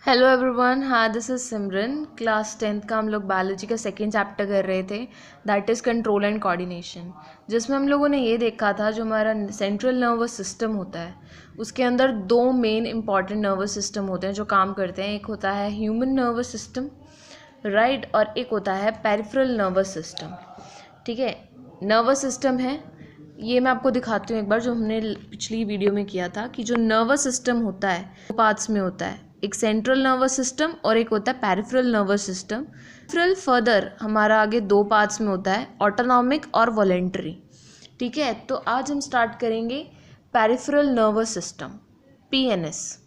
Hello everyone. हाँ, this is Simran. Class 10th का हम लोग बायोलॉजी का सेकेंड चैप्टर कर रहे थे, that is control and coordination, जिसमें हम लोगों ने ये देखा था जो हमारा सेंट्रल नर्वस सिस्टम होता है उसके अंदर दो मेन इंपॉर्टेंट नर्वस सिस्टम होते हैं जो काम करते हैं। एक होता है ह्यूमन नर्वस सिस्टम, राइट, और एक होता है पेरिफेरल नर्वस सिस्टम। ठीक है, नर्वस सिस्टम है ये मैं आपको दिखाती हूँ एक बार, जो हमने पिछली वीडियो में किया था कि जो नर्वस सिस्टम होता है दो पार्ट्स में होता है, एक सेंट्रल नर्वस सिस्टम और एक होता है peripheral nervous system. Peripheral further हमारा आगे दो पार्ट्स में होता है, ऑटोनॉमिक और वॉलेंटरी। ठीक है, तो आज हम स्टार्ट करेंगे peripheral nervous system, PNS.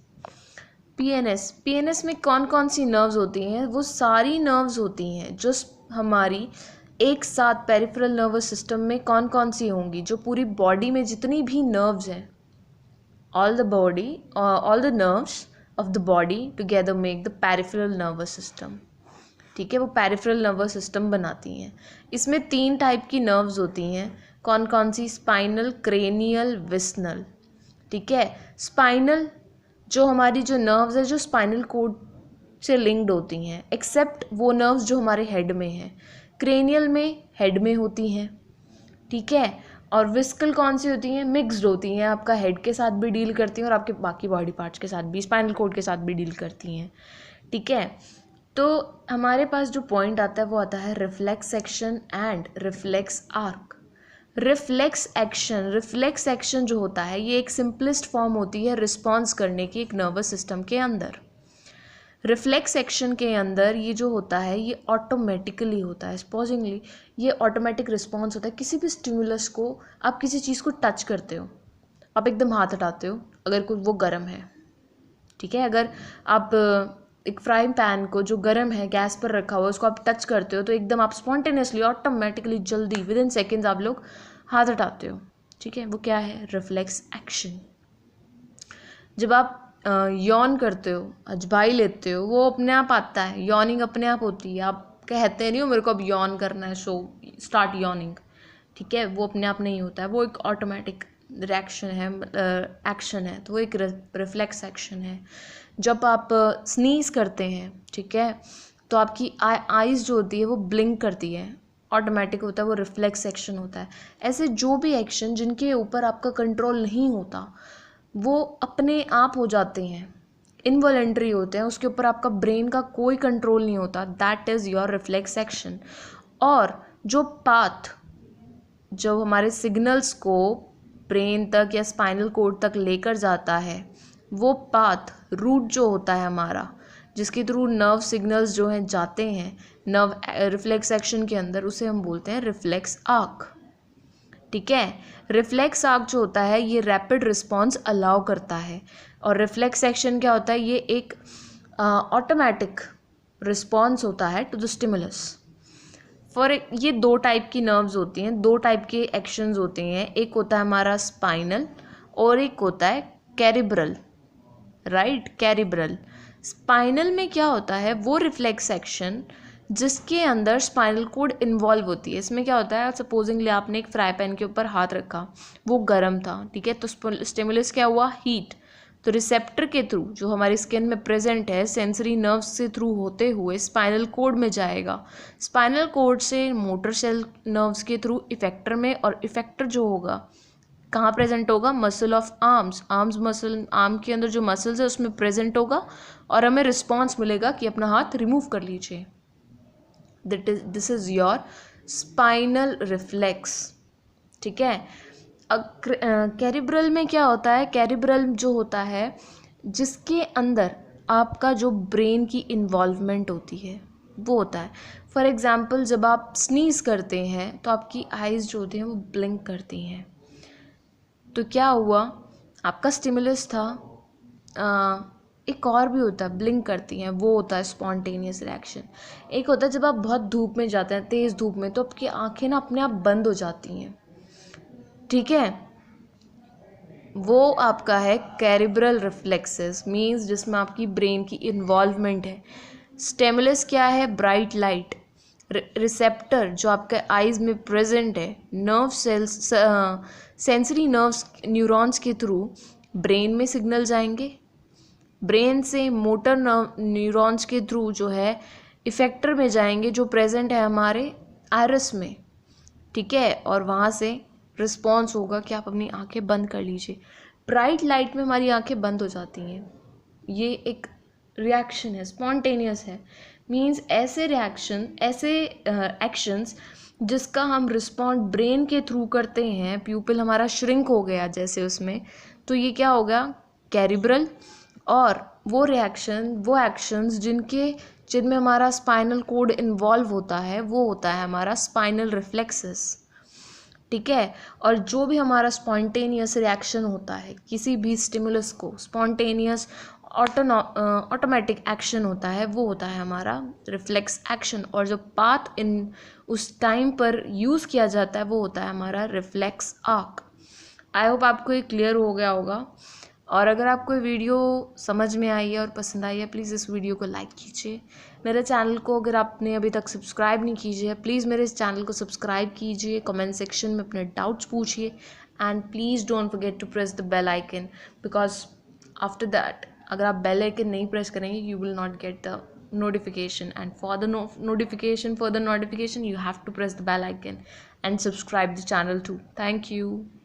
PNS में कौन कौन सी नर्व्स होती हैं? वो सारी नर्व्स होती हैं जो हमारी एक साथ पेरिफेरल नर्वस सिस्टम में कौन कौन सी होंगी, जो पूरी बॉडी में जितनी भी नर्व्स हैं, all the nerves of the body together make the peripheral nervous system. ठीक है, वो पेरिफेरल नर्वस सिस्टम बनाती हैं। इसमें तीन टाइप की नर्व्स होती हैं। कौन कौन सी? Spinal, cranial, विस्नल। ठीक है, स्पाइनल जो हमारी जो नर्व्स है जो स्पाइनल कोड से लिंक्ड होती हैं, एक्सेप्ट वो नर्व्स जो हमारे हेड में हैं। क्रेनियल में हेड में होती हैं, ठीक है, और विस्कल कौन सी होती हैं? मिक्स्ड होती हैं, आपका हेड के साथ भी डील करती हैं और आपके बाकी बॉडी पार्ट्स के साथ भी, स्पाइनल कोड के साथ भी डील करती हैं। ठीक है, तो हमारे पास जो पॉइंट आता है वो आता है reflex action and reflex arc. Reflex action जो होता है ये एक सिंपलेस्ट फॉर्म होती है रिस्पॉन्स करने की एक नर्वस सिस्टम के अंदर। रिफ्लेक्स एक्शन के अंदर ये जो होता है ये ऑटोमेटिकली होता है, सपोजिंगली ये ऑटोमेटिक रिस्पॉन्स होता है। किसी भी स्टिमुलस को आप किसी चीज़ को टच करते हो, आप एकदम हाथ हटाते हो अगर कोई वो गर्म है, ठीक है, अगर आप एक फ्राइंग पैन को जो गर्म है गैस पर रखा हुआ उसको आप टच करते हो तो एकदम आप स्पॉन्टेनियसली ऑटोमेटिकली जल्दी विद इन सेकेंड्स आप लोग हाथ हटाते हो। ठीक है, वो क्या है? Reflex action. जब आप यॉन करते हो, अजबाई लेते हो, वो अपने आप आता है, यॉनिंग अपने आप होती है। आप कहते नहीं हो मेरे को अब यॉन करना है सो स्टार्ट यॉनिंग, ठीक है, वो अपने आप नहीं होता है, वो एक ऑटोमेटिक रिएक्शन है, एक्शन है, तो वो एक रिफ्लेक्स एक्शन है। जब आप स्नीज करते हैं, ठीक है, तो आपकी आईज जो होती है वो ब्लिंक करती है, ऑटोमेटिक होता है, वो रिफ्लेक्स एक्शन होता है। ऐसे जो भी एक्शन जिनके ऊपर आपका कंट्रोल नहीं होता वो अपने आप हो जाते हैं, इनवॉलेंट्री होते हैं, उसके ऊपर आपका ब्रेन का कोई कंट्रोल नहीं होता, that is your reflex action. और जो पाथ जो हमारे सिग्नल्स को ब्रेन तक या स्पाइनल कोड तक लेकर जाता है, वो पाथ रूट जो होता है हमारा, जिसके थ्रू नर्व सिग्नल्स जो हैं जाते हैं नर्व रिफ्लेक्स एक्शन के अंदर, उसे हम बोलते हैं रिफ्लेक्स आर्क। ठीक है, रिफ्लेक्स आर्क जो होता है ये रैपिड रिस्पॉन्स अलाउ करता है, और रिफ्लेक्स एक्शन क्या होता है? ये एक ऑटोमेटिक रिस्पॉन्स होता है टू द स्टिमुलस। ये दो टाइप की नर्व्स होती हैं, दो टाइप के एक्शंस होते हैं, एक होता है हमारा स्पाइनल और एक होता है कैरिब्रल, राइट, कैरिब्रल। स्पाइनल में क्या होता है? वो रिफ्लेक्स एक्शन जिसके अंदर स्पाइनल कोड इन्वॉल्व होती है। इसमें क्या होता है? सपोजिंगली आपने एक फ्राई पैन के ऊपर हाथ रखा, वो गर्म था, ठीक है, तो स्टिमुलस क्या हुआ? हीट। तो रिसेप्टर के थ्रू जो हमारी स्किन में प्रेजेंट है, सेंसरी नर्व्स से थ्रू होते हुए स्पाइनल कोड में जाएगा, स्पाइनल कोड से मोटर सेल नर्व्स के थ्रू इफेक्टर में, और इफेक्टर जो होगा कहाँ प्रेजेंट होगा? Muscle of arms muscle, arm के अंदर जो मसल्स है उसमें प्रेजेंट होगा, और हमें रिस्पॉन्स मिलेगा कि अपना हाथ रिमूव कर लीजिए। This is your spinal reflex. ठीक है, कैरिब्रल में क्या होता है? कैरिब्रल जो होता है जिसके अंदर आपका जो ब्रेन की इन्वॉल्वमेंट होती है वो होता है। फॉर एग्जाम्पल जब आप स्नीज करते हैं तो आपकी आइज़ जो होती हैं वो ब्लिंक करती हैं, तो क्या हुआ? आपका स्टिमुलस था। एक और भी होता है, ब्लिंक करती हैं, वो होता है स्पॉन्टेनियस रिएक्शन। एक होता है जब आप बहुत धूप में जाते हैं, तेज़ धूप में, तो आपकी आंखें ना अपने आप बंद हो जाती हैं, ठीक है, वो आपका है कैरिब्रल रिफ्लेक्सेस, मीन्स जिसमें आपकी ब्रेन की इन्वॉल्वमेंट है। स्टिमुलस क्या है? Bright light. रिसेप्टर जो आपके आइज़ में प्रेजेंट है, nerve cells, sensory nerves, neurons के थ्रू ब्रेन में सिग्नल जाएंगे, ब्रेन से मोटर न्यूरॉन्स के थ्रू जो है इफेक्टर में जाएंगे जो प्रेजेंट है हमारे आयरस में, ठीक है, और वहाँ से रिस्पॉन्स होगा कि आप अपनी आंखें बंद कर लीजिए। ब्राइट लाइट में हमारी आंखें बंद हो जाती हैं, ये एक रिएक्शन है, स्पॉन्टेनियस है। मींस ऐसे रिएक्शन, ऐसे एक्शंस जिसका हम रिस्पॉन्ड ब्रेन के थ्रू करते हैं, प्यूपिल हमारा श्रिंक हो गया जैसे उसमें, तो ये क्या हो गया, कैरिब्रल। और वो रिएक्शन, वो एक्शंस जिनमें हमारा स्पाइनल कोड इन्वॉल्व होता है, वो होता है हमारा स्पाइनल रिफ्लेक्सेस, ठीक है। और जो भी हमारा स्पॉन्टेनियस रिएक्शन होता है किसी भी स्टिमुलस को, स्पॉन्टेनियस ऑटोमेटिक एक्शन होता है, वो होता है हमारा रिफ्लेक्स एक्शन। और जो पाथ इन उस टाइम पर यूज़ किया जाता है वो होता है हमारा रिफ्लेक्स आर्क। आई होप आपको ये क्लियर हो गया होगा। और अगर आपको ये वीडियो समझ में आई है और पसंद आई है, प्लीज़ इस वीडियो को लाइक कीजिए। मेरे चैनल को अगर आपने अभी तक सब्सक्राइब नहीं कीजिए, प्लीज़ मेरे इस चैनल को सब्सक्राइब कीजिए, कमेंट सेक्शन में अपने डाउट्स पूछिए, and please don't forget to press the bell icon, because after that अगर आप बेल आइकन नहीं प्रेस करेंगे you will not get the notification, and for the notification you have to press the bell icon and subscribe the channel too. Thank you.